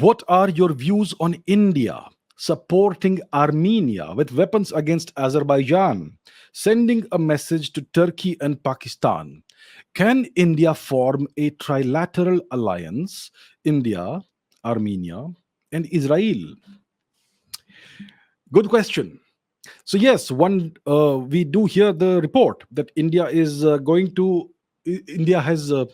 What are your views on India supporting Armenia with weapons against Azerbaijan, sending a message to Turkey and Pakistan? Can India form a trilateral alliance? India, Armenia, and Israel? Good question. So yes, one we do hear the report that India is going to. India has uh,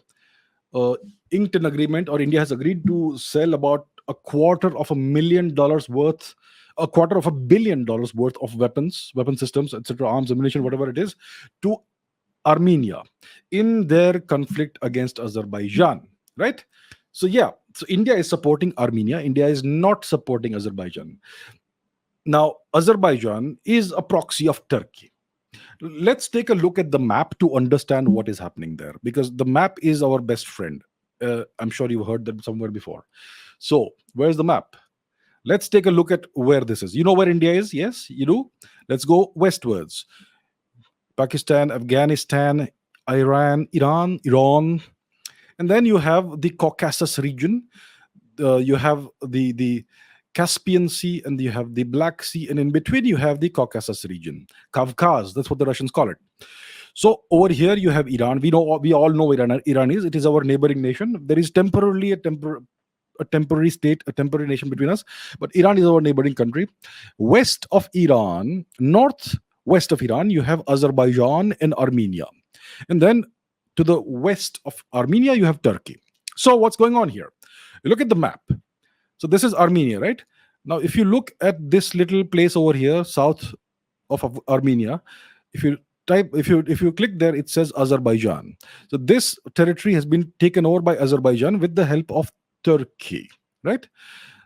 inked an agreement, or India has agreed to sell about $250,000 worth, $250 million worth of weapons, weapon systems, etc., arms, ammunition, whatever it is, to Armenia in their conflict against Azerbaijan. Right. So yeah, so India is supporting Armenia. India is not supporting Azerbaijan. Now, Azerbaijan is a proxy of Turkey. Let's take a look at the map to understand what is happening there, because the map is our best friend. I'm sure you've heard that somewhere before. So, where's the map? Let's take a look at where this is. You know where India is? Yes, you do. Let's go westwards. Pakistan, Afghanistan, Iran, and then you have the Caucasus region. You have the Caspian Sea, and you have the Black Sea, and in between you have the Caucasus region, Kavkaz. That's what the Russians call it. So over here you have Iran. We all know Iran is. It is our neighboring nation. There is temporarily a temporary state, a temporary nation between us, but Iran is our neighboring country. West of Iran, northwest of Iran, you have Azerbaijan and Armenia, and then to the west of Armenia you have Turkey. So what's going on here? You look at the map. So this is Armenia, right? Now, if you look at this little place over here, south of Armenia, if you if you click there, it says Azerbaijan. So this territory has been taken over by Azerbaijan with the help of Turkey, right?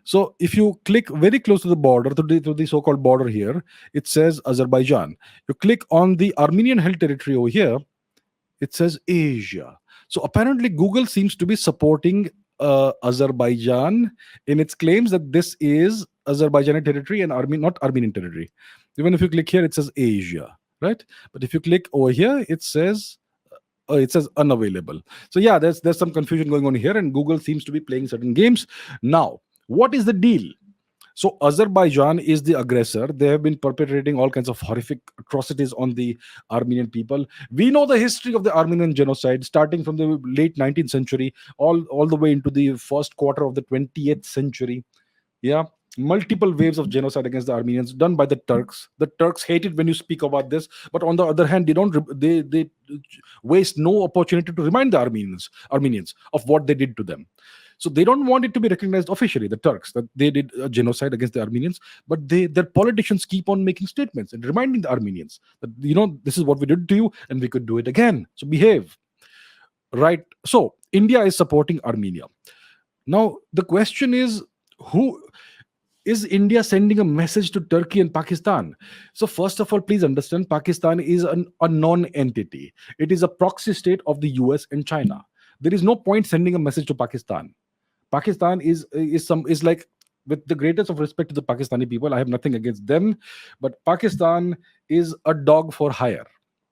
So if you click very close to the border, to the so-called border here, it says Azerbaijan. You click on the Armenian held territory over here, it says Asia. So apparently Google seems to be supporting Azerbaijan in its claims that this is Azerbaijani territory and not Armenian territory. Even if you click here, it says Asia, right? But if you click over here, it says unavailable. So yeah, there's some confusion going on here, and Google seems to be playing certain games. Now, what is the deal? So Azerbaijan is the aggressor. They have been perpetrating all kinds of horrific atrocities on the Armenian people. We know the history of the Armenian genocide, starting from the late 19th century, all the way into the first quarter of the 20th century. Yeah, multiple waves of genocide against the Armenians done by the Turks. The Turks hate it when you speak about this, but on the other hand, they don't they waste no opportunity to remind the Armenians of what they did to them. So they don't want it to be recognized officially, the Turks, that they did a genocide against the Armenians, but their politicians keep on making statements and reminding the Armenians that, this is what we did to you and we could do it again. So behave. Right. So India is supporting Armenia. Now the question is, who is India sending a message to Turkey and Pakistan? So first of all, please understand, Pakistan is a non-entity. It is a proxy state of the US and China. There is no point sending a message to Pakistan. Pakistan is like, with the greatest of respect to the Pakistani people, I have nothing against them, but Pakistan is a dog for hire.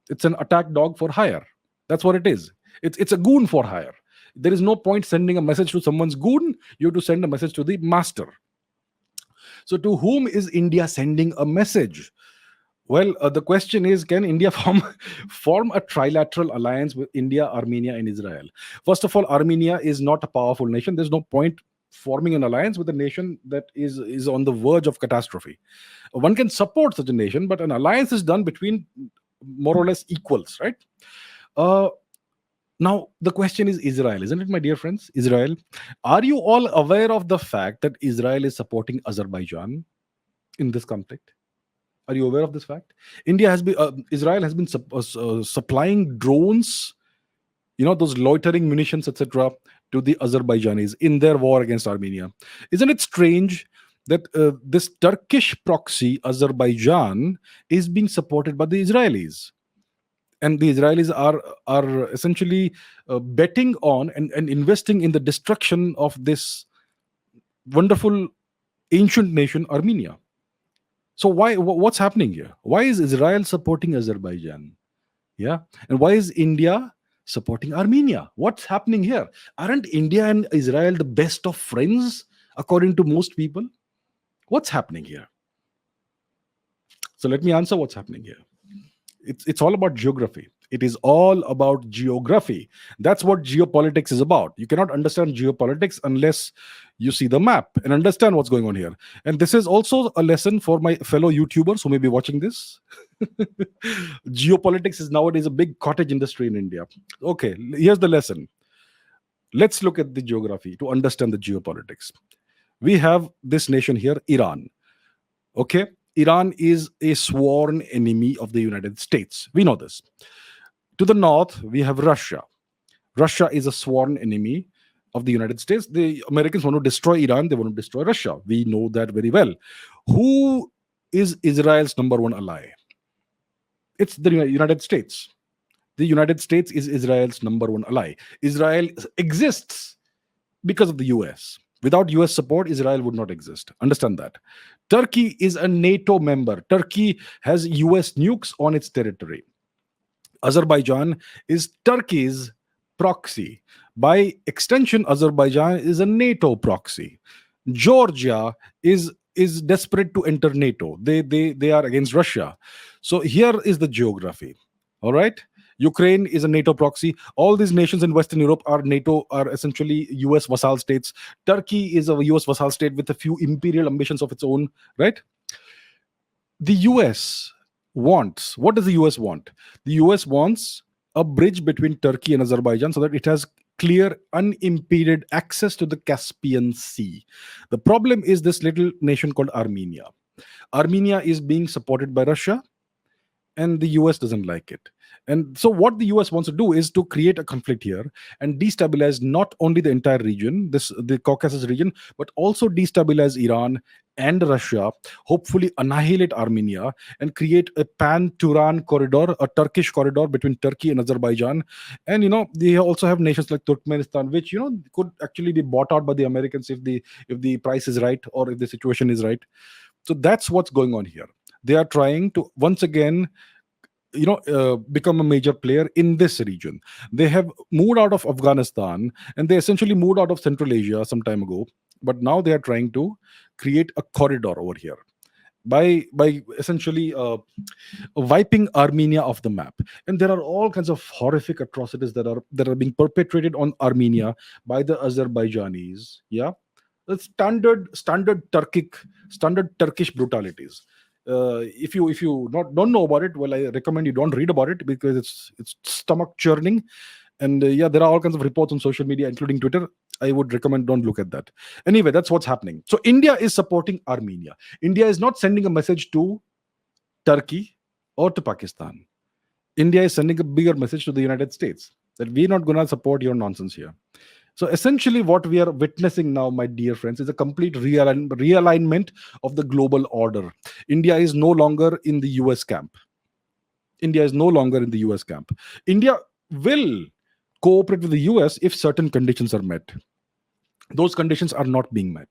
It's an attack dog for hire. That's what it is. It's a goon for hire. There is no point sending a message to someone's goon. You have to send a message to the master. So to whom is India sending a message? Well, the question is, can India form a trilateral alliance with India, Armenia, and Israel? First of all, Armenia is not a powerful nation. There's no point forming an alliance with a nation that is on the verge of catastrophe. One can support such a nation, but an alliance is done between more or less equals, right? Now, the question is Israel, isn't it, my dear friends? Israel. Are you all aware of the fact that Israel is supporting Azerbaijan in this conflict? Are you aware of this fact? Israel has been supplying drones, those loitering munitions, etc., to the Azerbaijanis in their war against Armenia. Isn't it strange that this Turkish proxy, Azerbaijan, is being supported by the Israelis? And the Israelis are essentially betting on and investing in the destruction of this wonderful ancient nation, Armenia. So what's happening here? Why is Israel supporting Azerbaijan? Yeah. And why is India supporting Armenia? What's happening here? Aren't India and Israel the best of friends? according to most people? What's happening here? So let me answer what's happening here. It's all about geography. It is all about geography. That's what geopolitics is about. You cannot understand geopolitics unless you see the map and understand what's going on here. And this is also a lesson for my fellow YouTubers who may be watching this. Geopolitics is nowadays a big cottage industry in India. Okay, here's the lesson. Let's look at the geography to understand the geopolitics. We have this nation here, Iran. Okay, Iran is a sworn enemy of the United States. We know this. To the north, we have Russia. Russia is a sworn enemy of the United States. The Americans want to destroy Iran, they want to destroy Russia. We know that very well. Who is Israel's number one ally? It's the United States. The United States is Israel's number one ally. Israel exists because of the US. Without US support, Israel would not exist. Understand that. Turkey is a NATO member. Turkey has US nukes on its territory. Azerbaijan is Turkey's proxy. By extension, Azerbaijan is a NATO proxy. Georgia is desperate to enter NATO. They are against Russia. So here is the geography. All right. Ukraine is a NATO proxy. All these nations in Western Europe are NATO, are essentially US vassal states. Turkey is a US vassal state with a few imperial ambitions of its own, right? The US wants, what does the US want? The US wants a bridge between Turkey and Azerbaijan so that it has clear, unimpeded access to the Caspian Sea. The problem is this little nation called Armenia. Armenia is being supported by Russia, and the US doesn't like it. And so, what the US wants to do is to create a conflict here and destabilize not only the entire region, the Caucasus region, but also destabilize Iran and Russia, hopefully annihilate Armenia, and create a pan-Turan corridor, a Turkish corridor between Turkey and Azerbaijan. And they also have nations like Turkmenistan, which could actually be bought out by the Americans if the price is right or if the situation is right. So that's what's going on here. They are trying to once again become a major player in this region. They have moved out of Afghanistan and they essentially moved out of Central Asia some time ago, but now they are trying to create a corridor over here by essentially wiping Armenia off the map. And there are all kinds of horrific atrocities that are being perpetrated on Armenia by the Azerbaijanis. Yeah, the standard Turkish brutalities. If you don't know about it, well, I recommend you don't read about it because it's stomach churning. And yeah, there are all kinds of reports on social media, including Twitter. I would recommend don't look at that. Anyway, that's what's happening. So India is supporting Armenia. India is not sending a message to Turkey or to Pakistan. India is sending a bigger message to the United States that we're not going to support your nonsense here. So essentially, what we are witnessing now, my dear friends, is a complete realignment of the global order. India is no longer in the US camp. India is no longer in the US camp. India will cooperate with the US if certain conditions are met. Those conditions are not being met.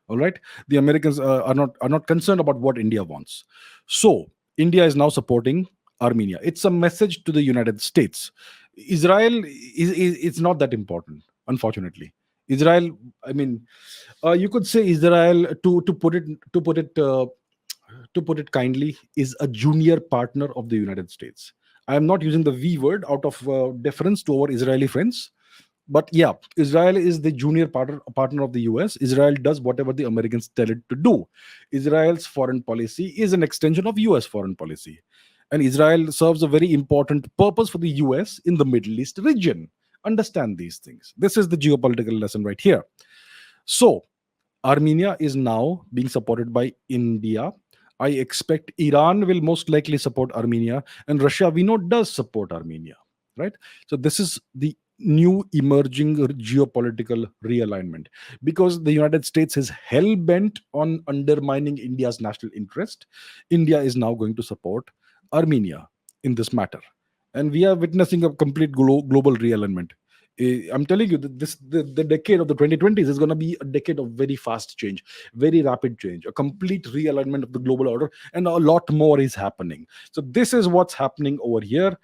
All right, the Americans are not concerned about what India wants. So India is now supporting Armenia. It's a message to the United States. Israel is not that important, unfortunately. Israel, I mean, you could say Israel, to put it kindly, is a junior partner of the United States. I am not using the V word out of deference to our Israeli friends, but yeah, Israel is the junior partner of the US. Israel does whatever the Americans tell it to do. Israel's foreign policy is an extension of US foreign policy. And Israel serves a very important purpose for the US in the Middle East region. Understand these things. This is the geopolitical lesson right here. So, Armenia is now being supported by India. I expect Iran will most likely support Armenia, and Russia, we know, does support Armenia, right? So, this is the new emerging geopolitical realignment because the United States is hell bent on undermining India's national interest. India is now going to support Armenia in this matter, and we are witnessing a complete global realignment. I'm telling you that the decade of the 2020s is going to be a decade of very fast change, very rapid change, a complete realignment of the global order, and a lot more is happening. So this is what's happening over here.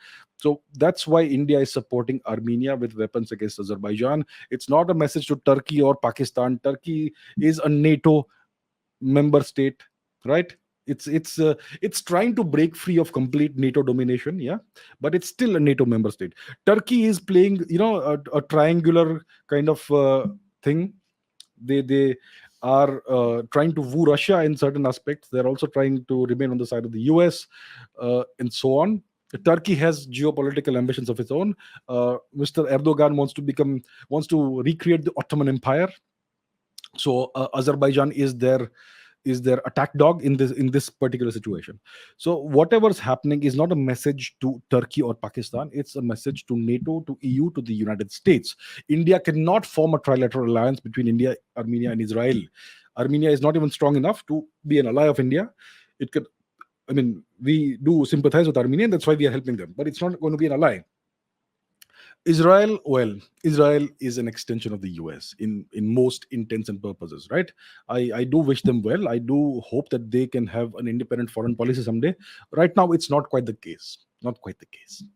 So that's why India is supporting Armenia with weapons against Azerbaijan. It's not a message to Turkey or Pakistan. Turkey is a NATO member state, right? It's trying to break free of complete NATO domination, yeah, but it's still a NATO member state. Turkey is playing, a triangular kind of thing. They are trying to woo Russia in certain aspects. They're also trying to remain on the side of the US, and so on. Turkey has geopolitical ambitions of its own. Mr. Erdogan wants to recreate the Ottoman Empire. So Azerbaijan is their attack dog in this particular situation. So whatever's happening is not a message to Turkey or Pakistan. It's a message to NATO, to EU, to the United States. India cannot form a trilateral alliance between India, Armenia, and Israel. Armenia is not even strong enough to be an ally of India. It could, I mean, we do sympathize with Armenia, and that's why we are helping them, but it's not going to be an ally. Israel, well, Israel is an extension of the US in most intents and purposes, right? I do wish them well. I do hope that they can have an independent foreign policy someday. Right now, it's not quite the case. Not quite the case.